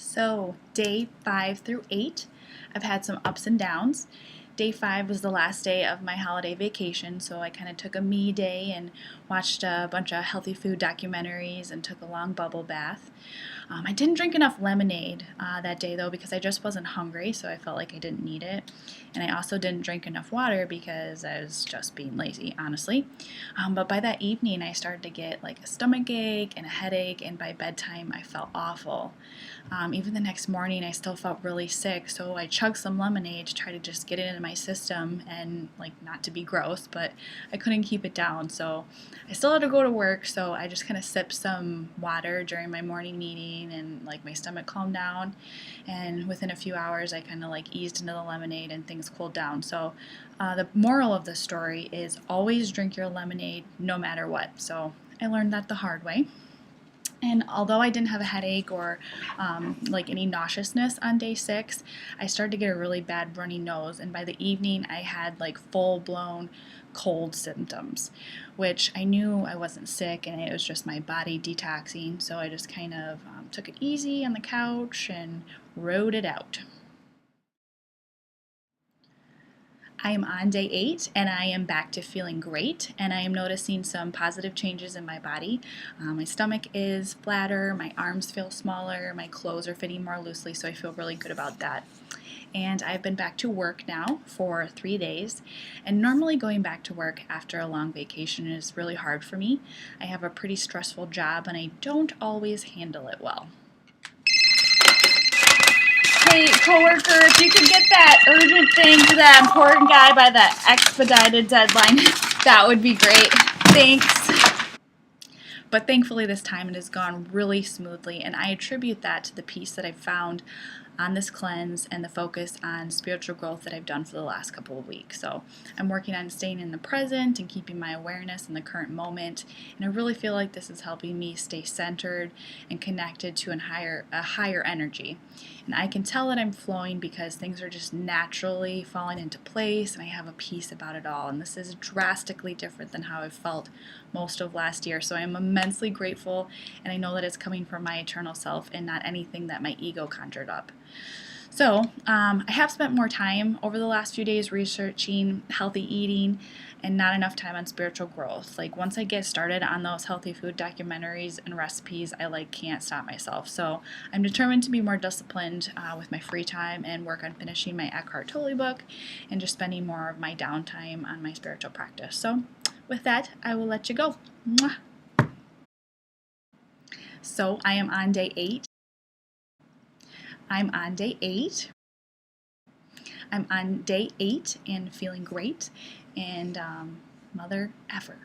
So, day 5 through 8, I've had some ups and downs. Day 5 was the last day of my holiday vacation, so I kind of took a me day and watched a bunch of healthy food documentaries and took a long bubble bath. I didn't drink enough lemonade that day though because I just wasn't hungry, so I felt like I didn't need it. And I also didn't drink enough water because I was just being lazy, honestly. But by that evening, I started to get like a stomach ache and a headache, and by bedtime, I felt awful. Even the next morning, I still felt really sick, so I chugged some lemonade to try to just get it into my system and, like, not to be gross, but I couldn't keep it down. So I still had to go to work, so I just kind of sipped some water during my morning meeting, and, like, my stomach calmed down. And within a few hours, I kind of, like, eased into the lemonade and things cooled down. So the moral of the story is always drink your lemonade no matter what. So I learned that the hard way. And although I didn't have a headache or like any nauseousness on day 6, I started to get a really bad runny nose. And by the evening, I had like full blown cold symptoms, which I knew I wasn't sick and it was just my body detoxing. So I just kind of took it easy on the couch and rode it out. I am on day 8 and I am back to feeling great, and I am noticing some positive changes in my body. My stomach is flatter, my arms feel smaller, my clothes are fitting more loosely, so I feel really good about that. And I've been back to work now for 3 days, and normally going back to work after a long vacation is really hard for me. I have a pretty stressful job and I don't always handle it well. Hey, coworker, if you could get that urgent thing to that important guy by the expedited deadline, that would be great. Thanks. But thankfully this time it has gone really smoothly, and I attribute that to the peace that I've found on this cleanse and the focus on spiritual growth that I've done for the last couple of weeks. So I'm working on staying in the present and keeping my awareness in the current moment, and I really feel like this is helping me stay centered and connected to a higher energy. And I can tell that I'm flowing because things are just naturally falling into place and I have a peace about it all. And this is drastically different than how I've felt most of last year. So I am immensely grateful, and I know that it's coming from my eternal self and not anything that my ego conjured up. So I have spent more time over the last few days researching healthy eating and not enough time on spiritual growth. Like once I get started on those healthy food documentaries and recipes, I like can't stop myself. So I'm determined to be more disciplined with my free time and work on finishing my Eckhart Tolle book and just spending more of my downtime on my spiritual practice. So with that, I will let you go. Mwah. So I am on day 8. I'm on day 8. I'm on day 8 and feeling great, and mother effer.